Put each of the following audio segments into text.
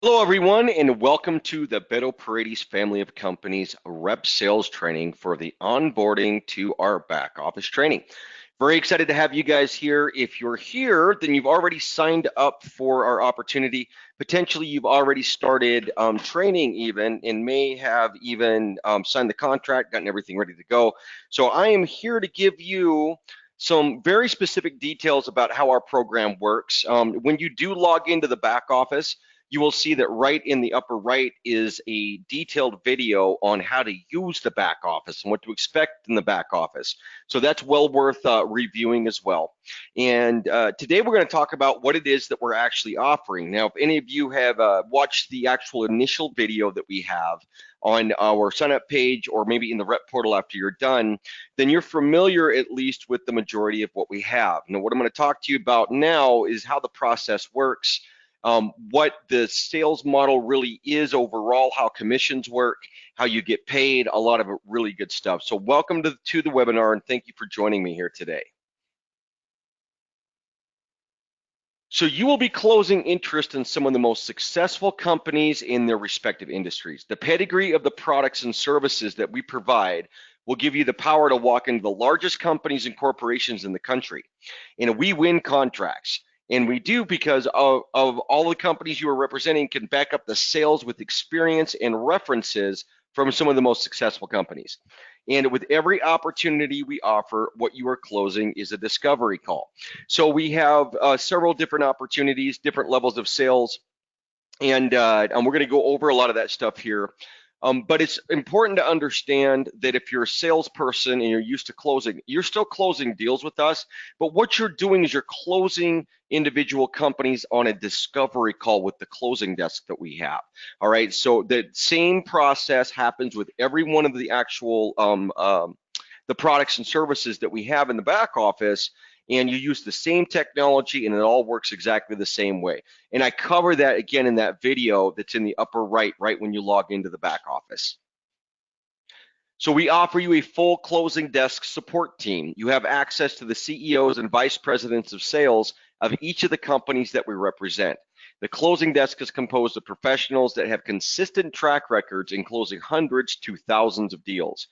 Hello, everyone, and welcome to the Beto Paredes family of companies rep sales training for the onboarding to our back office training. Very excited to have you guys here. If you're here, then you've already signed up for our opportunity. Potentially, you've already started training even and may have even signed the contract, gotten everything ready to go. So I am here to give you some very specific details about how our program works. When you do log into the back office, you will see that right in the upper right is a detailed video on how to use the back office and what to expect in the back office. So that's well worth reviewing as well. And today we're going to talk about what it is that we're actually offering. Now, if any of you have watched the actual initial video that we have on our sign up page or maybe in the rep portal after you're done, then you're familiar at least with the majority of what we have. Now, what I'm going to talk to you about now is how the process works, what the sales model really is overall, how commissions work, how you get paid, a lot of really good stuff. So welcome to the webinar, and thank you for joining me here today. So you will be closing interest in some of the most successful companies in their respective industries. The pedigree of the products and services that we provide will give you the power to walk into the largest companies and corporations in the country. And we win contracts. And we do because of all the companies you are representing can back up the sales with experience and references from some of the most successful companies. And with every opportunity we offer, what you are closing is a discovery call. So we have several different opportunities, different levels of sales, and we're going to go over a lot of that stuff here. But it's important to understand that if you're a salesperson and you're used to closing, you're still closing deals with us, but what you're doing is you're closing individual companies on a discovery call with the closing desk that we have. All right, so the same process happens with every one of the actual the products and services that we have in the back office, and you use the same technology and it all works exactly the same way. And I cover that again in that video that's in the upper right when you log into the back office. So we offer you a full closing desk support team. You have access to the CEOs and vice presidents of sales of each of the companies that we represent. The closing desk is composed of professionals that have consistent track records in closing hundreds to thousands of deals.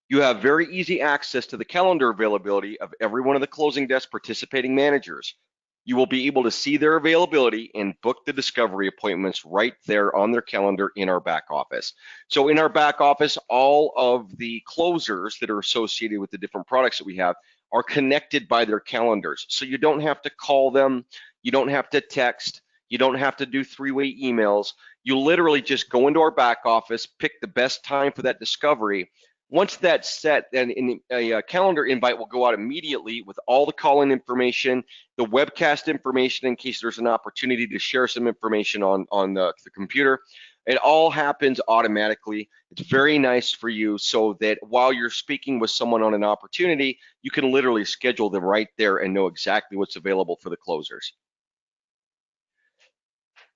You have very easy access to the calendar availability of every one of the closing desk participating managers. You will be able to see their availability and book the discovery appointments right there on their calendar in our back office. So in our back office, all of the closers that are associated with the different products that we have are connected by their calendars. So you don't have to call them, you don't have to text, you don't have to do three-way emails. You literally just go into our back office, pick the best time for that discovery. Once that's set, then a calendar invite will go out immediately with all the call-in information, the webcast information in case there's an opportunity to share some information on the computer. It all happens automatically. It's very nice for you so that while you're speaking with someone on an opportunity, you can literally schedule them right there and know exactly what's available for the closers.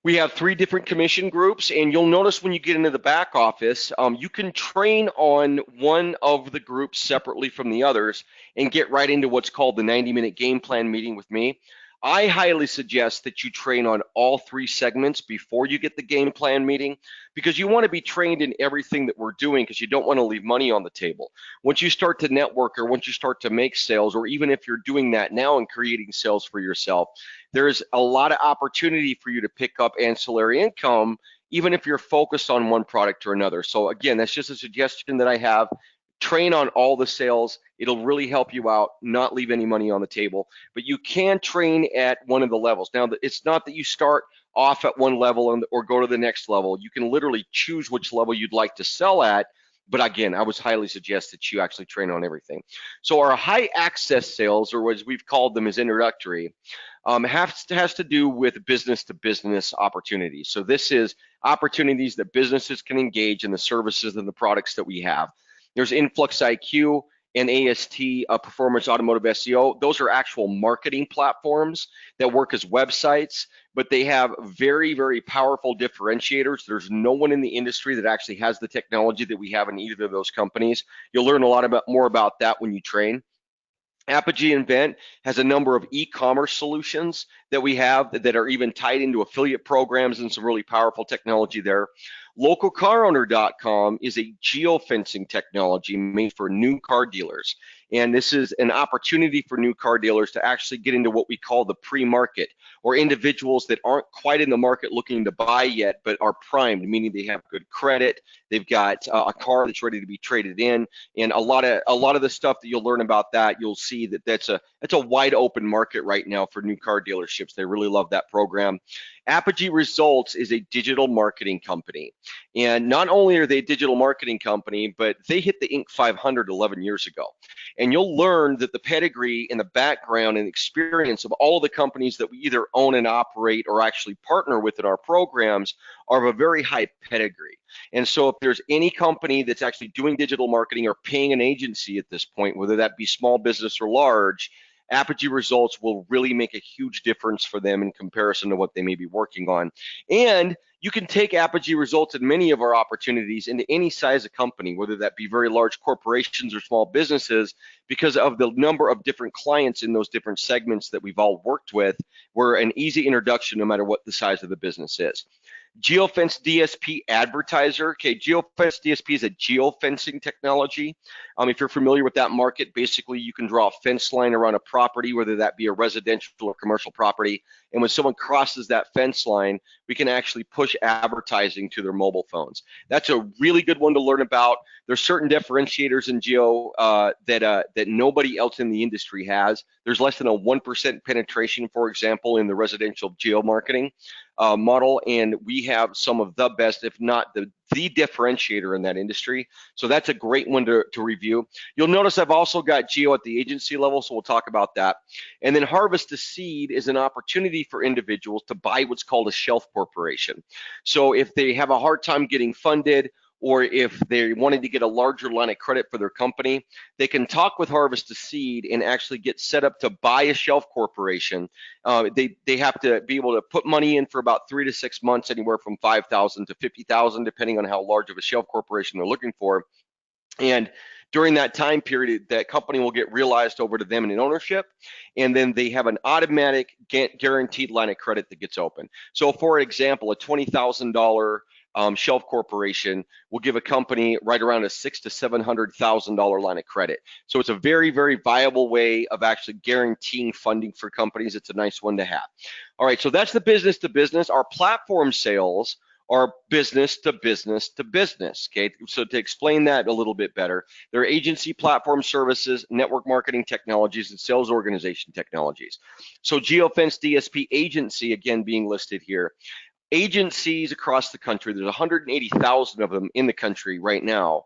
We have 3 different commission groups, and you'll notice when you get into the back office, you can train on one of the groups separately from the others and get right into what's called the 90-minute game plan meeting with me. I highly suggest that you train on all 3 segments before you get the game plan meeting, because you want to be trained in everything that we're doing, because you don't want to leave money on the table. Once you start to network, or once you start to make sales, or even if you're doing that now and creating sales for yourself, there's a lot of opportunity for you to pick up ancillary income, even if you're focused on one product or another. So again, that's just a suggestion that I have. Train on all the sales. It'll really help you out, not leave any money on the table. But you can train at one of the levels. Now, it's not that you start off at one level or go to the next level. You can literally choose which level you'd like to sell at. But again, I would highly suggest that you actually train on everything. So our high access sales, or as we've called them as introductory, has to do with business to business opportunities. So this is opportunities that businesses can engage in the services and the products that we have. There's Influx IQ and AST, Performance Automotive SEO. Those are actual marketing platforms that work as websites, but they have very, very powerful differentiators. There's no one in the industry that actually has the technology that we have in either of those companies. You'll learn a lot more about that when you train. Apogee Invent has a number of e-commerce solutions that we have that are even tied into affiliate programs and some really powerful technology there. LocalCarOwner.com is a geofencing technology made for new car dealers. And this is an opportunity for new car dealers to actually get into what we call the pre-market, or individuals that aren't quite in the market looking to buy yet, but are primed, meaning they have good credit, they've got a car that's ready to be traded in, and a lot of the stuff that you'll learn about that, you'll see that that's a wide open market right now for new car dealerships. They really love that program. Apogee Results is a digital marketing company. And not only are they a digital marketing company, but they hit the Inc. 500 11 years ago. And you'll learn that the pedigree and the background and experience of all of the companies that we either own and operate or actually partner with in our programs are of a very high pedigree. And so if there's any company that's actually doing digital marketing or paying an agency at this point, whether that be small business or large, Apogee Results will really make a huge difference for them in comparison to what they may be working on. And you can take Apogee Results in many of our opportunities into any size of company, whether that be very large corporations or small businesses, because of the number of different clients in those different segments that we've all worked with. We're an easy introduction no matter what the size of the business is. Geofence DSP Advertiser. Okay, Geofence DSP is a geofencing technology. If you're familiar with that market, basically you can draw a fence line around a property, whether that be a residential or commercial property. And when someone crosses that fence line, we can actually push advertising to their mobile phones. That's a really good one to learn about. There's certain differentiators in geo that nobody else in the industry has. There's less than a 1% penetration, for example, in the residential geo marketing model, and we have some of the best, if not the differentiator in that industry. So that's a great one to review. You'll notice I've also got geo at the agency level, so we'll talk about that. And then Harvest to Seed is an opportunity for individuals to buy what's called a shelf corporation. So if they have a hard time getting funded, or if they're wanting to get a larger line of credit for their company, they can talk with Harvest to Seed and actually get set up to buy a shelf corporation. They have to be able to put money in for about 3 to 6 months, anywhere from $5,000 to $50,000, depending on how large of a shelf corporation they're looking for. And during that time period, that company will get realized over to them in an ownership, and then they have an automatic guaranteed line of credit that gets open. So for example, a $20,000 shelf corporation will give a company right around a $600,000 to $700,000 line of credit. So it's a very, very viable way of actually guaranteeing funding for companies. It's a nice one to have. All right, so that's the business to business. Our platform sales are business to business to business. Okay, so to explain that a little bit better, they're agency platform services, network marketing technologies, and sales organization technologies. So Geofence DSP agency, again, being listed here. Agencies across the country, there's 180,000 of them in the country right now.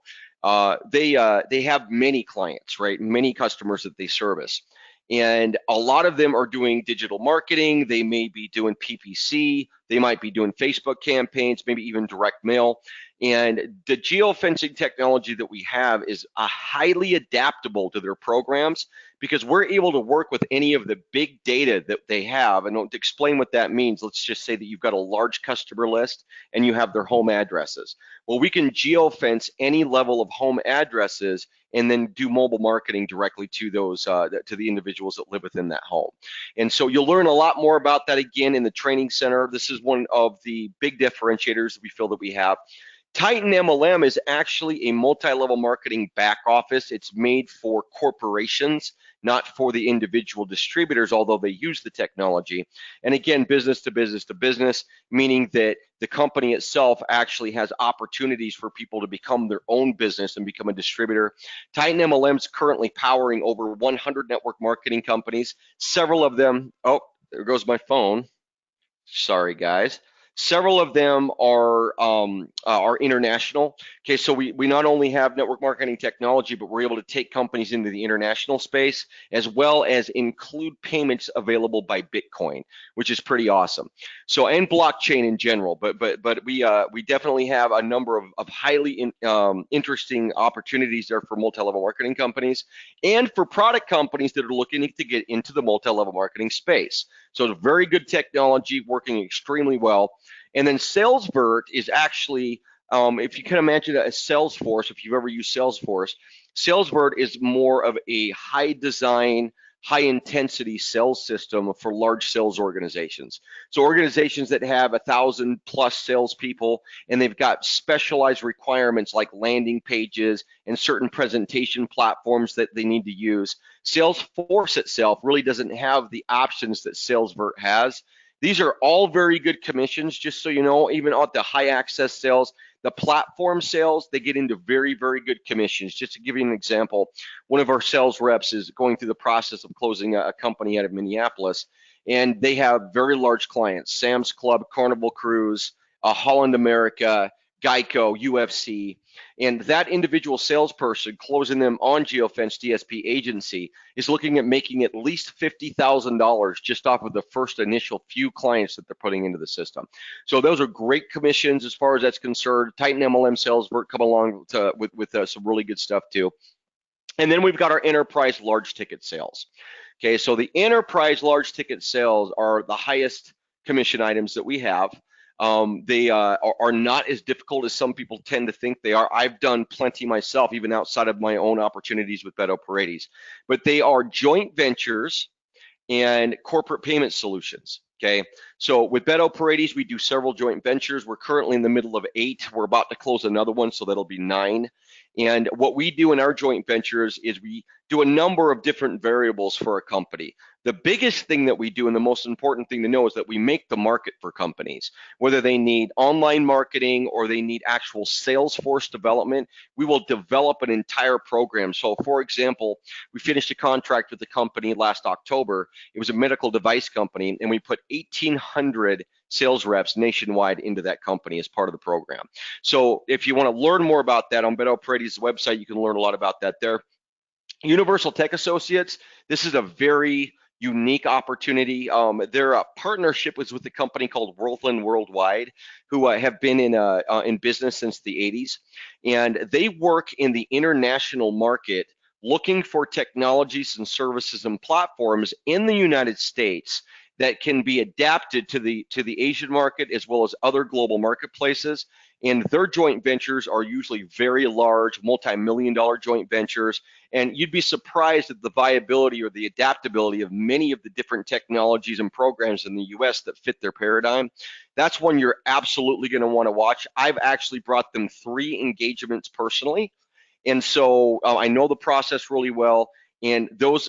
They have many clients, right? Many customers that they service. And a lot of them are doing digital marketing. They may be doing PPC. They might be doing Facebook campaigns, maybe even direct mail. And the geofencing technology that we have is highly adaptable to their programs, because we're able to work with any of the big data that they have. And to explain what that means, let's just say that you've got a large customer list and you have their home addresses. Well, we can geofence any level of home addresses and then do mobile marketing directly to those to the individuals that live within that home. And so you'll learn a lot more about that again in the training center. This is one of the big differentiators that we feel that we have. Titan MLM is actually a multi-level marketing back office. It's made for corporations, not for the individual distributors, although they use the technology. And again, business to business to business, meaning that the company itself actually has opportunities for people to become their own business and become a distributor. Titan MLM is currently powering over 100 network marketing companies. Several of them, oh, there goes my phone. Sorry, guys. Several of them are international. Okay, so we not only have network marketing technology, but we're able to take companies into the international space, as well as include payments available by Bitcoin, which is pretty awesome. So, and blockchain in general, but we definitely have a number of highly interesting opportunities there for multi-level marketing companies and for product companies that are looking to get into the multi-level marketing space. So it's very good technology, working extremely well. And then SalesVert is actually, if you can imagine a Salesforce, if you've ever used Salesforce, SalesVert is more of a high design, high intensity sales system for large sales organizations. So organizations that have 1,000+ salespeople, and they've got specialized requirements like landing pages and certain presentation platforms that they need to use. Salesforce itself really doesn't have the options that SalesVert has. These are all very good commissions, just so you know. Even at the high access sales, the platform sales, they get into very, very good commissions. Just to give you an example, one of our sales reps is going through the process of closing a company out of Minneapolis, and they have very large clients: Sam's Club, Carnival Cruise, Holland America, Geico, UFC. And that individual salesperson closing them on Geofence DSP agency is looking at making at least $50,000 just off of the first initial few clients that they're putting into the system. So those are great commissions as far as that's concerned. Titan MLM sales come along with some really good stuff too. And then we've got our enterprise large ticket sales. Okay, so the enterprise large ticket sales are the highest commission items that we have. They are not as difficult as some people tend to think they are. I've done plenty myself, even outside of my own opportunities with Beto Paredes. But they are joint ventures and corporate payment solutions. Okay, so with Beto Paredes, we do several joint ventures. We're currently in the middle of 8. We're about to close another one, so that'll be 9. And what we do in our joint ventures is we do a number of different variables for a company. The biggest thing that we do, and the most important thing to know, is that we make the market for companies. Whether they need online marketing or they need actual Salesforce development, we will develop an entire program. So for example, we finished a contract with a company last October. It was a medical device company, and we put 1,800 sales reps nationwide into that company as part of the program. So if you want to learn more about that on Beto Paredes' website, you can learn a lot about that there. Universal Tech Associates, this is a very unique opportunity. Their partnership was with a company called Worldland Worldwide, who have been in business since the 80s. And they work in the international market looking for technologies and services and platforms in the United States that can be adapted to the Asian market as well as other global marketplaces. And their joint ventures are usually very large, multi-million-dollar joint ventures. And you'd be surprised at the viability or the adaptability of many of the different technologies and programs in the US that fit their paradigm. That's one you're absolutely going to want to watch. I've actually brought them 3 engagements personally. And so I know the process really well. And those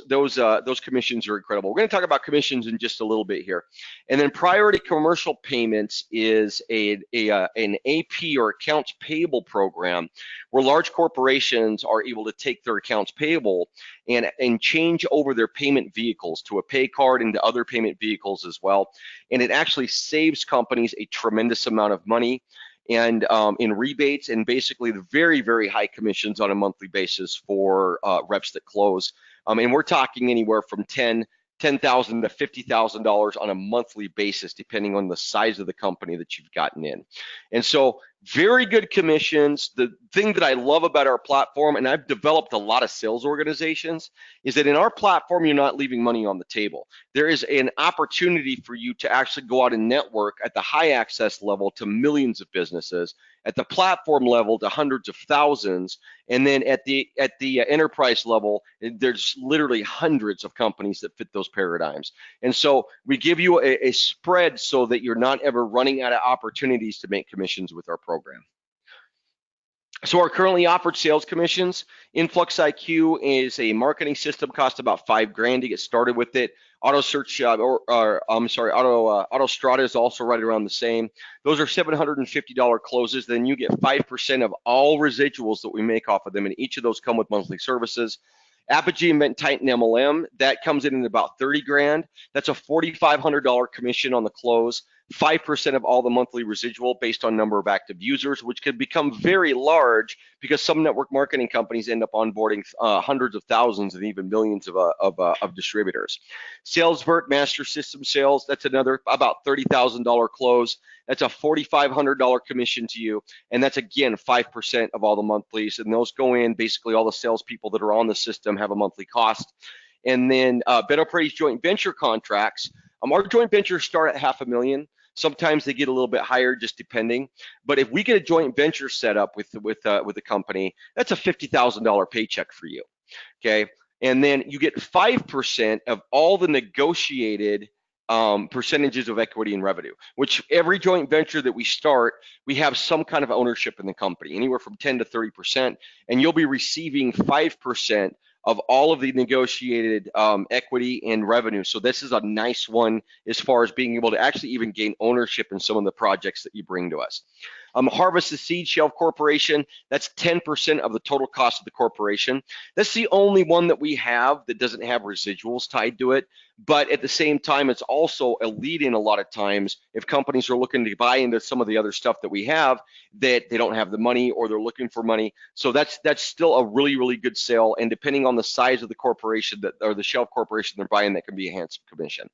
commissions are incredible. We're going to talk about commissions in just a little bit here. And then priority commercial payments is an AP or accounts payable program where large corporations are able to take their accounts payable and change over their payment vehicles to a pay card and to other payment vehicles as well. And it actually saves companies a tremendous amount of money and in rebates, and basically the very, very high commissions on a monthly basis for reps that close. And we're talking anywhere from $10,000 to $50,000 on a monthly basis, depending on the size of the company that you've gotten in. And so very good commissions. The thing that I love about our platform, and I've developed a lot of sales organizations, is that in our platform, you're not leaving money on the table. There is an opportunity for you to actually go out and network at the high access level to millions of businesses, at the platform level to hundreds of thousands, and then at the enterprise level, there's literally hundreds of companies that fit those paradigms. And so we give you a spread so that you're not ever running out of opportunities to make commissions with our program. So our currently offered sales commissions, Influx IQ is a marketing system, costs about $5,000 to get started with it. Auto search, Auto Strata is also right around the same. Those are $750 closes. Then you get 5% of all residuals that we make off of them, and each of those come with monthly services. Apogee Invent Titan MLM, that comes in at about $30,000. That's a $4,500 commission on the close, 5% of all the monthly residual based on number of active users, which could become very large because some network marketing companies end up onboarding hundreds of thousands and even millions of distributors. SalesVert Master System Sales, that's another about $30,000 close. That's a $4,500 commission to you, and that's again 5% of all the monthlies, and those go in. Basically, all the salespeople that are on the system have a monthly cost. And then Beto Paredes joint venture contracts. Our joint ventures start at $500,000. Sometimes they get a little bit higher, just depending. But if we get a joint venture set up with a company, that's a $50,000 paycheck for you. Okay. And then you get 5% of all the negotiated percentages of equity and revenue, which every joint venture that we start, we have some kind of ownership in the company, anywhere from 10 to 30%, and you'll be receiving 5% of all of the negotiated equity and revenue. So this is a nice one as far as being able to actually even gain ownership in some of the projects that you bring to us. Harvest the Seed Shelf Corporation, that's 10% of the total cost of the corporation. That's the only one that we have that doesn't have residuals tied to it. But at the same time, it's also a lead-in a lot of times if companies are looking to buy into some of the other stuff that we have, that they don't have the money or they're looking for money. So that's still a really, really good sale. And depending on the size of the corporation that, or the shelf corporation they're buying, that can be a handsome commission.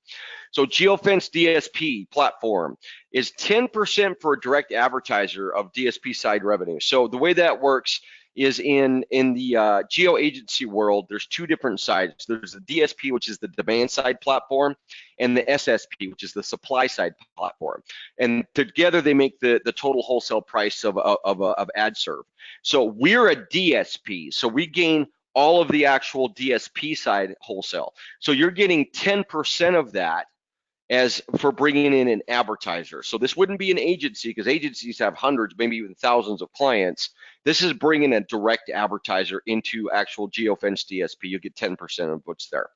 So Geofence DSP platform is 10% for a direct advertiser of DSP side revenue. So the way that works is in the geo agency world, there's two different sides. There's the DSP, which is the demand side platform, and the SSP, which is the supply side platform. And together they make the total wholesale price of ad serve. So we're a DSP, so we gain all of the actual DSP side wholesale. So you're getting 10% of that as for bringing in an advertiser. So this wouldn't be an agency, because agencies have hundreds, maybe even thousands of clients. This is bringing a direct advertiser into actual Geofence DSP. You get 10% of what's there.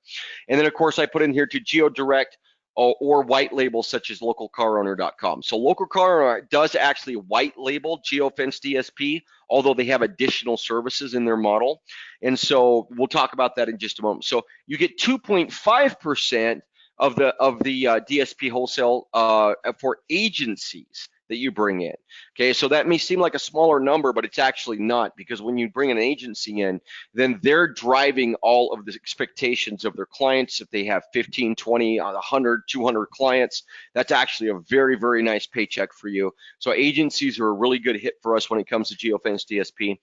And then of course I put in here to GeoDirect or white labels such as localcarowner.com. So Local Car Owner does actually white label Geofence DSP, although they have additional services in their model. And so we'll talk about that in just a moment. So you get 2.5% of the DSP wholesale for agencies that you bring in. Okay, so that may seem like a smaller number, but it's actually not, because when you bring an agency in, then they're driving all of the expectations of their clients. If they have 15, 20, 100, 200 clients, that's actually a very, very nice paycheck for you. So agencies are a really good hit for us when it comes to Geofence DSP.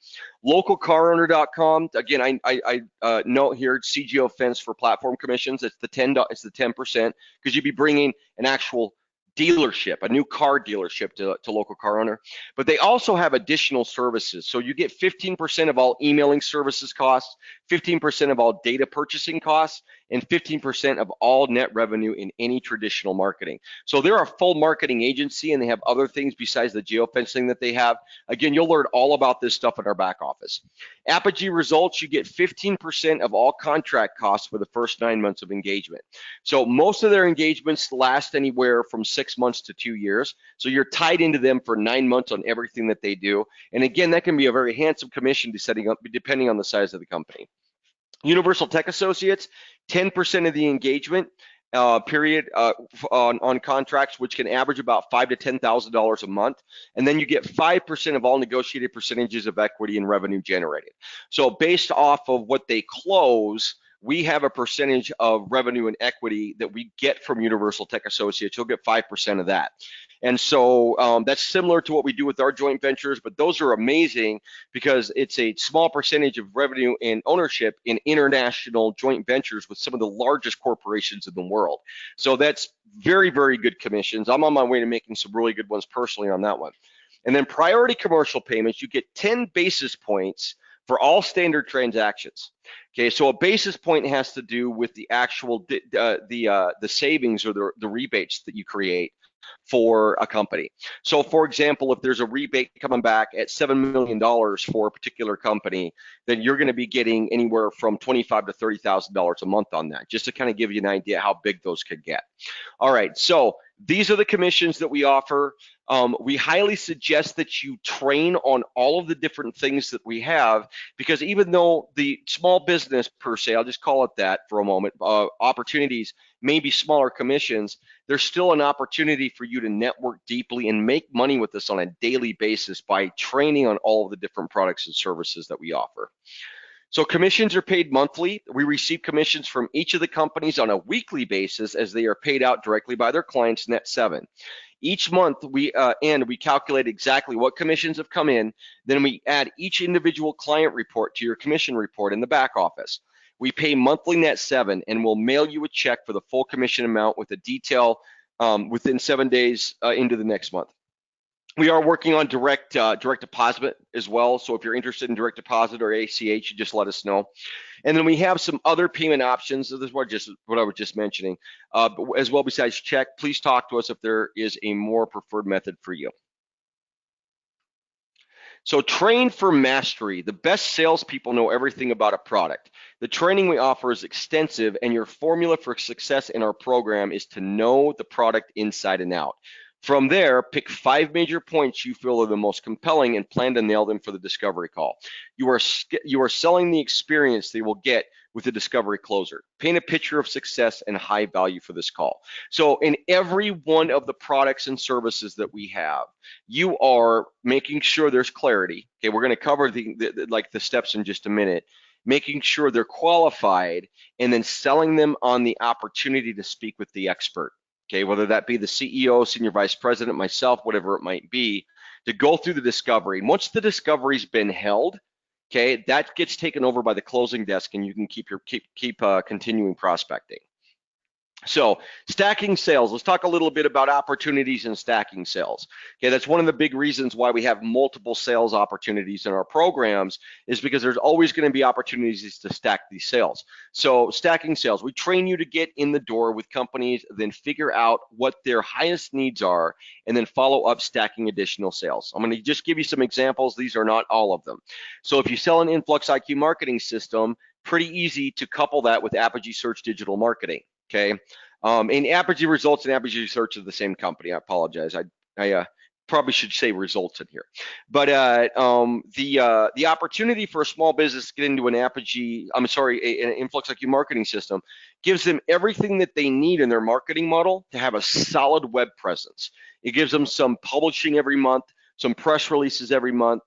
Localcarowner.com, again, I note here, see Geofence for platform commissions. It's the 10%, because you'd be bringing an actual dealership, a new car dealership to Local Car Owner. But they also have additional services. So you get 15% of all emailing services costs, 15% of all data purchasing costs, and 15% of all net revenue in any traditional marketing. So they're a full marketing agency, and they have other things besides the geofencing that they have. Again, you'll learn all about this stuff in our back office. Apogee Results, you get 15% of all contract costs for the first 9 months of engagement. So most of their engagements last anywhere from 6 months to 2 years. So you're tied into them for 9 months on everything that they do. And again, that can be a very handsome commission depending on the size of the company. Universal Tech Associates, 10% of the engagement period on contracts, which can average about $5,000 to $10,000 a month. And then you get 5% of all negotiated percentages of equity and revenue generated. So based off of what they close, we have a percentage of revenue and equity that we get from Universal Tech Associates. You'll get 5% of that. And so that's similar to what we do with our joint ventures, but those are amazing because it's a small percentage of revenue and ownership in international joint ventures with some of the largest corporations in the world. So that's very, very good commissions. I'm on my way to making some really good ones personally on that one. And then priority commercial payments, you get 10 basis points for all standard transactions. Okay, so a basis point has to do with the actual the savings or the rebates that you create for a company. So for example, if there's a rebate coming back at $7 million for a particular company, then you're going to be getting anywhere from $25,000 to $30,000 a month on that, just to kind of give you an idea how big those could get. All right, so these are the commissions that we offer. We highly suggest that you train on all of the different things that we have, because even though the small business per se, I'll just call it that for a moment, opportunities may be smaller commissions, there's still an opportunity for you to network deeply and make money with us on a daily basis by training on all of the different products and services that we offer. So commissions are paid monthly. We receive commissions from each of the companies on a weekly basis as they are paid out directly by their clients, net 7. Each month we calculate exactly what commissions have come in. Then we add each individual client report to your commission report in the back office. We pay monthly net 7, and we'll mail you a check for the full commission amount with a detail within 7 days into the next month. We are working on direct deposit as well. So if you're interested in direct deposit or ACH, you just let us know. And then we have some other payment options. So this is what I was just mentioning. As well, besides check, please talk to us if there is a more preferred method for you. So train for mastery. The best salespeople know everything about a product. The training we offer is extensive, and your formula for success in our program is to know the product inside and out. From there, pick 5 major points you feel are the most compelling and plan to nail them for the discovery call. You are selling the experience they will get with the discovery closer. Paint a picture of success and high value for this call. So in every one of the products and services that we have, you are making sure there's clarity. Okay, we're going to cover the steps in just a minute. Making sure they're qualified, and then selling them on the opportunity to speak with the expert. Okay, whether that be the CEO, senior vice president, myself, whatever it might be, to go through the discovery. And once the discovery's been held, okay, that gets taken over by the closing desk, and you can keep continuing prospecting. So stacking sales, let's talk a little bit about opportunities in stacking sales. Okay, that's one of the big reasons why we have multiple sales opportunities in our programs, is because there's always going to be opportunities to stack these sales. So stacking sales, we train you to get in the door with companies, then figure out what their highest needs are, and then follow up stacking additional sales. I'm going to just give you some examples. These are not all of them. So if you sell an Influx IQ marketing system, pretty easy to couple that with Apogee Search Digital Marketing. Okay, and Apogee Results and Apogee Search are the same company. I apologize. I probably should say results in here. But the opportunity for a small business to get into an an Influx IQ marketing system gives them everything that they need in their marketing model to have a solid web presence. It gives them some publishing every month, some press releases every month.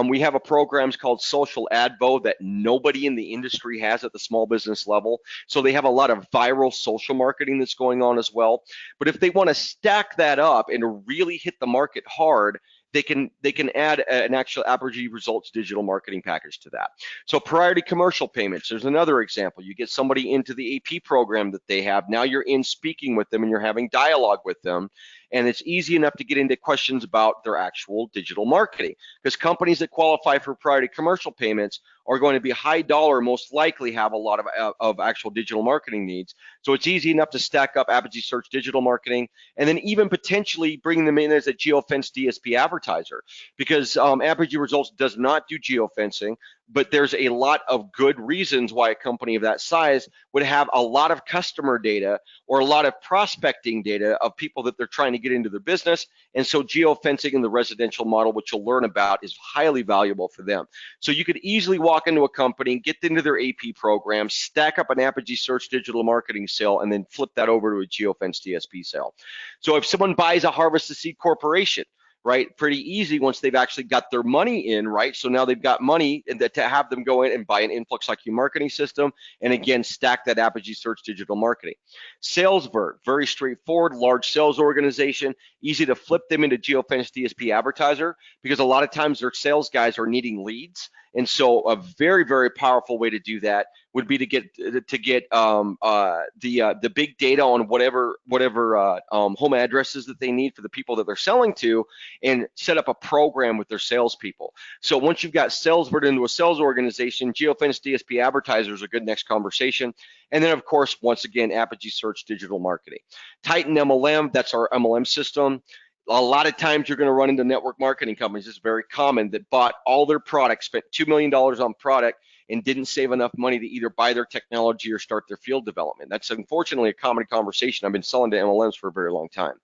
We have a program called Social Advo that nobody in the industry has at the small business level. So they have a lot of viral social marketing that's going on as well. But if they want to stack that up and really hit the market hard, they can add an actual Apogee Results digital marketing package to that. So priority commercial payments, there's another example. You get somebody into the AP program that they have. Now you're in speaking with them and you're having dialogue with them. And it's easy enough to get into questions about their actual digital marketing, because companies that qualify for priority commercial payments are going to be high dollar, most likely have a lot of actual digital marketing needs. So it's easy enough to stack up Apogee Search digital marketing, and then even potentially bring them in as a geofence DSP advertiser, because Apogee Results does not do geofencing, but there's a lot of good reasons why a company of that size would have a lot of customer data or a lot of prospecting data of people that they're trying to get into their business. And so geofencing in the residential model, which you'll learn about, is highly valuable for them. So you could easily walk into a company, get into their AP program, stack up an Apogee Search digital marketing sale, and then flip that over to a geofence DSP sale. So if someone buys a Harvest to Seed corporation, right, pretty easy once they've actually got their money in, right? So now they've got money to have them go in and buy an Influx IQ marketing system, and again, stack that Apogee Search digital marketing. SalesVert, very straightforward, large sales organization, easy to flip them into geofence DSP advertiser, because a lot of times their sales guys are needing leads. And so a very, very powerful way to do that would be to get the big data on whatever home addresses that they need for the people that they're selling to, and set up a program with their salespeople. So once you've got SalesVert into a sales organization, geofence DSP advertisers are a good next conversation. And then, of course, once again, Apogee Search digital marketing. Titan MLM, that's our MLM system. A lot of times you're going to run into network marketing companies. It's very common that bought all their products, spent $2 million on product, and didn't save enough money to either buy their technology or start their field development. That's unfortunately a common conversation. I've been selling to MLMs for a very long time.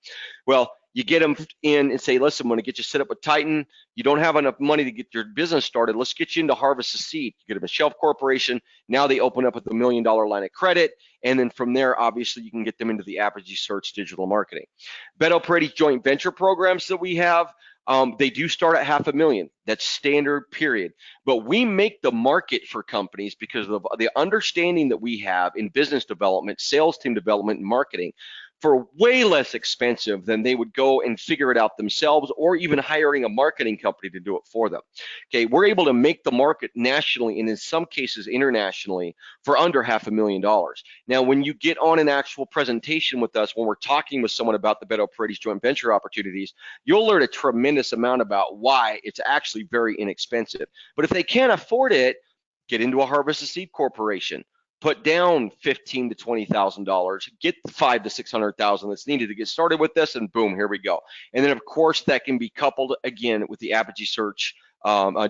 Well, you get them in and say, listen, I'm going to get you set up with Titan. You don't have enough money to get your business started. Let's get you into Harvest to Seed. You get them a shelf corporation. Now they open up with $1 million line of credit. And then from there, obviously, you can get them into the Apogee Search digital marketing. Beto Paredes joint venture programs that we have, they do start at $500,000. That's standard, period. But we make the market for companies because of the understanding that we have in business development, sales team development, and marketing. for way less expensive than they would go and figure it out themselves, or even hiring a marketing company to do it for them. Okay, we're able to make the market nationally and in some cases internationally for under $500,000. Now, when you get on an actual presentation with us, when we're talking with someone about the Beto Paredes joint venture opportunities, you'll learn a tremendous amount about why it's actually very inexpensive. But if they can't afford it, get into a harvest a seed corporation. Put down $15,000 to $20,000, get the $500,000 to $600,000 that's needed to get started with this, and boom, here we go. And then, of course, that can be coupled again with the Apogee Search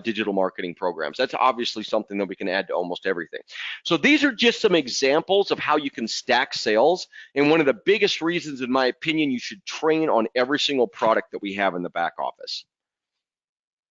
digital marketing programs. That's obviously something that we can add to almost everything. So these are just some examples of how you can stack sales. And one of the biggest reasons, in my opinion, you should train on every single product that we have in the back office.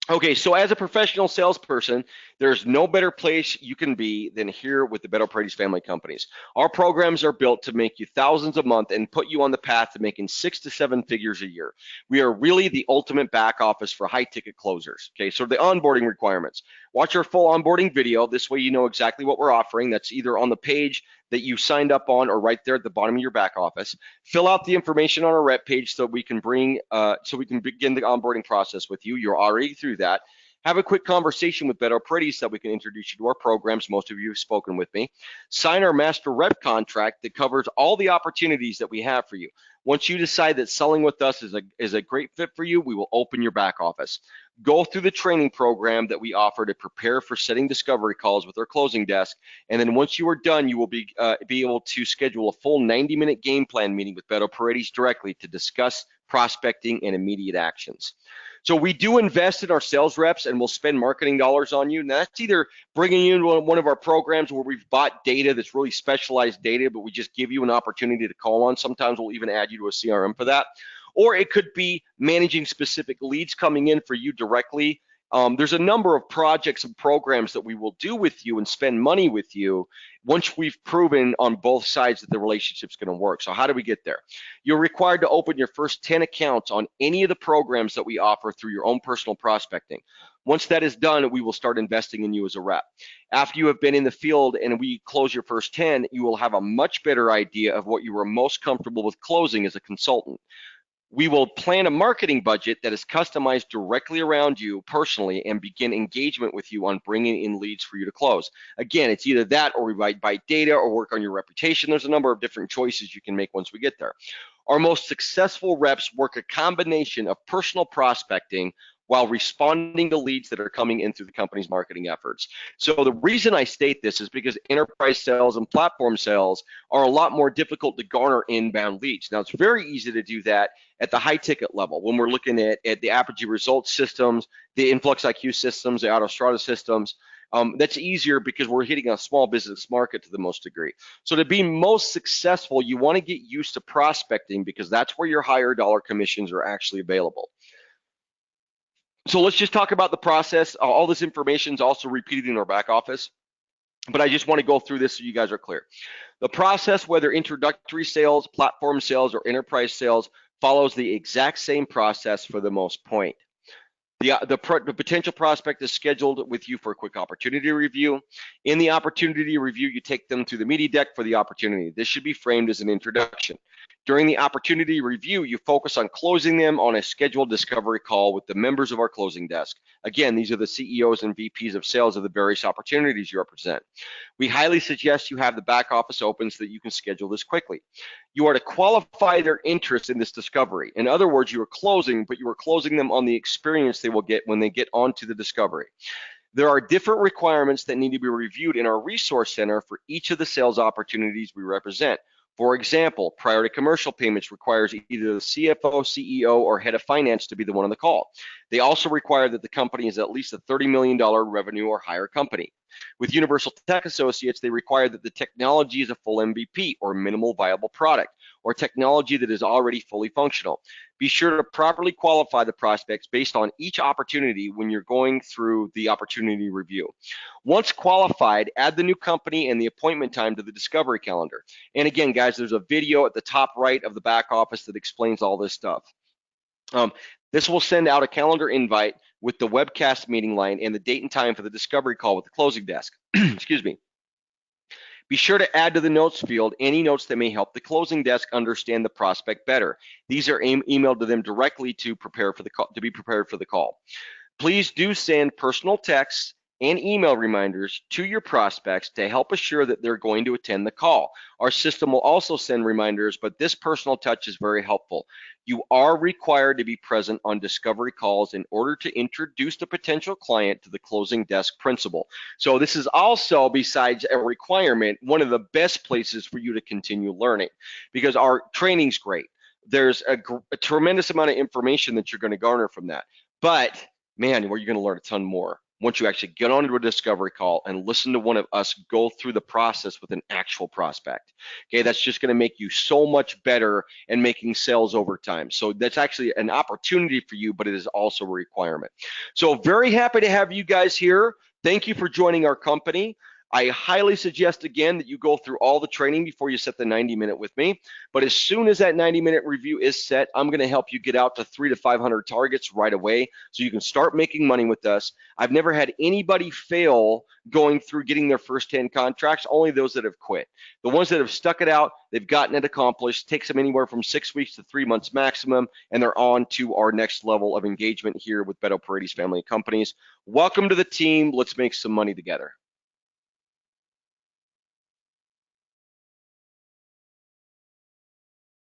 Okay, so as a professional salesperson, there's no better place you can be than here with the Beto Paredes family companies. Our programs are built to make you thousands a month and put you on the path to making 6 to 7 figures a year. We are really the ultimate back office for high ticket closers. Okay, so the onboarding requirements. Watch our full onboarding video. This way you know exactly what we're offering. That's either on the page that you signed up on or right there at the bottom of your back office. Fill out the information on our rep page so we can begin the onboarding process with you. You're already through that. Have a quick conversation with Beto Paredes so we can introduce you to our programs. Most of you have spoken with me. Sign our master rep contract that covers all the opportunities that we have for you. Once you decide that selling with us is a great fit for you, we will open your back office. Go through the training program that we offer to prepare for setting discovery calls with our closing desk. And then once you are done, you will be able to schedule a full 90-minute game plan meeting with Beto Paredes directly to discuss prospecting and immediate actions. So we do invest in our sales reps and we'll spend marketing dollars on you. Now that's either bringing you into one of our programs where we've bought data that's really specialized data, but we just give you an opportunity to call on. Sometimes we'll even add you to a CRM for that. Or it could be managing specific leads coming in for you directly. There's a number of projects and programs that we will do with you and spend money with you once we've proven on both sides that the relationship's going to work. So how do we get there? You're required to open your first 10 accounts on any of the programs that we offer through your own personal prospecting. Once that is done, we will start investing in you as a rep. After you have been in the field and we close your first 10, you will have a much better idea of what you are most comfortable with closing as a consultant. We will plan a marketing budget that is customized directly around you personally and begin engagement with you on bringing in leads for you to close. Again, it's either that or we buy data or work on your reputation. There's a number of different choices you can make once we get there. Our most successful reps work a combination of personal prospecting while responding to leads that are coming in through the company's marketing efforts. So the reason I state this is because enterprise sales and platform sales are a lot more difficult to garner inbound leads. Now, it's very easy to do that at the high ticket level when we're looking at the Apogee results systems, the Influx IQ systems, the Autostrada systems. That's easier because we're hitting a small business market to the most degree. So to be most successful, you want to get used to prospecting because that's where your higher dollar commissions are actually available. So let's just talk about the process. All this information is also repeated in our back office, but I just want to go through this so you guys are clear. The process, whether introductory sales, platform sales, or enterprise sales, follows the exact same process for the most point. The potential prospect is scheduled with you for a quick opportunity review. In the opportunity review, you take them to the media deck for the opportunity. This should be framed as an introduction. During the opportunity review, you focus on closing them on a scheduled discovery call with the members of our closing desk. Again, these are the CEOs and VPs of sales of the various opportunities you represent. We highly suggest you have the back office open so that you can schedule this quickly. You are to qualify their interest in this discovery. In other words, you are closing, but you are closing them on the experience they will get when they get onto the discovery. There are different requirements that need to be reviewed in our resource center for each of the sales opportunities we represent. For example, priority commercial payments requires either the CFO, CEO, or head of finance to be the one on the call. They also require that the company is at least a $30 million revenue or higher company. With Universal Tech Associates, they require that the technology is a full MVP or minimal viable product, or technology that is already fully functional. Be sure to properly qualify the prospects based on each opportunity when you're going through the opportunity review. Once qualified, add the new company and the appointment time to the discovery calendar. And again, guys, there's a video at the top right of the back office that explains all this stuff. This will send out a calendar invite with the webcast meeting line and the date and time for the discovery call with the closing desk. Excuse me. Be sure to add to the notes field any notes that may help the closing desk understand the prospect better. These are emailed to them directly to prepare for the call, to be prepared for the call. Please do send personal texts and email reminders to your prospects to help assure that they're going to attend the call. Our system will also send reminders, but this personal touch is very helpful. You are required to be present on discovery calls in order to introduce the potential client to the closing desk principal. So this is also, besides a requirement, one of the best places for you to continue learning, because our training's great. There's a tremendous amount of information that you're going to garner from that. But man, where you're going to learn a ton more once you actually get onto a discovery call and listen to one of us go through the process with an actual prospect. Okay, that's just going to make you so much better in making sales over time. So that's actually an opportunity for you, but it is also a requirement. So very happy to have you guys here. Thank you for joining our company. I highly suggest again that you go through all the training before you set the 90-minute with me. But as soon as that 90-minute review is set, I'm going to help you get out to 300 to 500 targets right away so you can start making money with us. I've never had anybody fail going through getting their first 10 contracts, only those that have quit. The ones that have stuck it out, they've gotten it accomplished, takes them anywhere from 6 weeks to 3 months maximum, and they're on to our next level of engagement here with Beto Paredes Family of Companies. Welcome to the team. Let's make some money together.